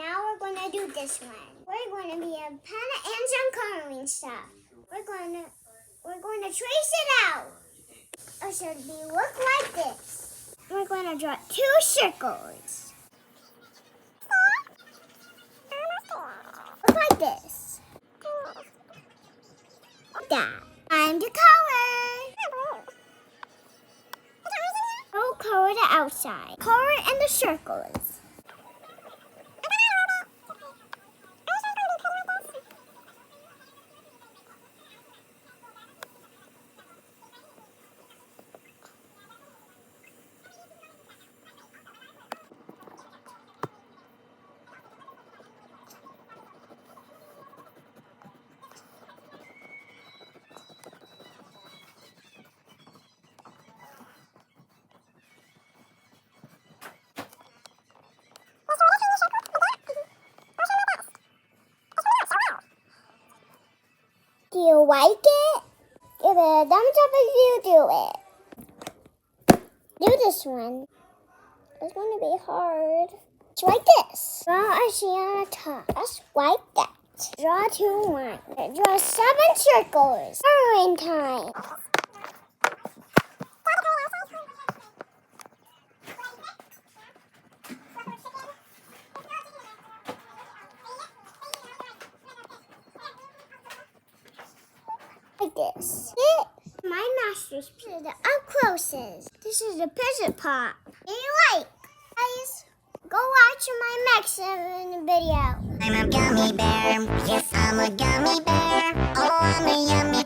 Now we're going to do this one. We're going to be a pen and some coloring stuff. We're going to trace it out. It should look like this. We're going to draw 2 circles. Look like this. Like that. Time to color. Oh, color the outside. Color in the circles. Do you like it? Give it a thumbs up if you do it. Do this one. It's going to be hard. It's like this. Draw a C on the top. Just like that. Draw 2 lines. Draw 7 circles. Coloring time. Like this. My master's piece. The up closest. This is the pivot pot. Do you like? Guys, go watch my next video. I'm a gummy bear. Yes, I'm a gummy bear. Oh, I'm a yummy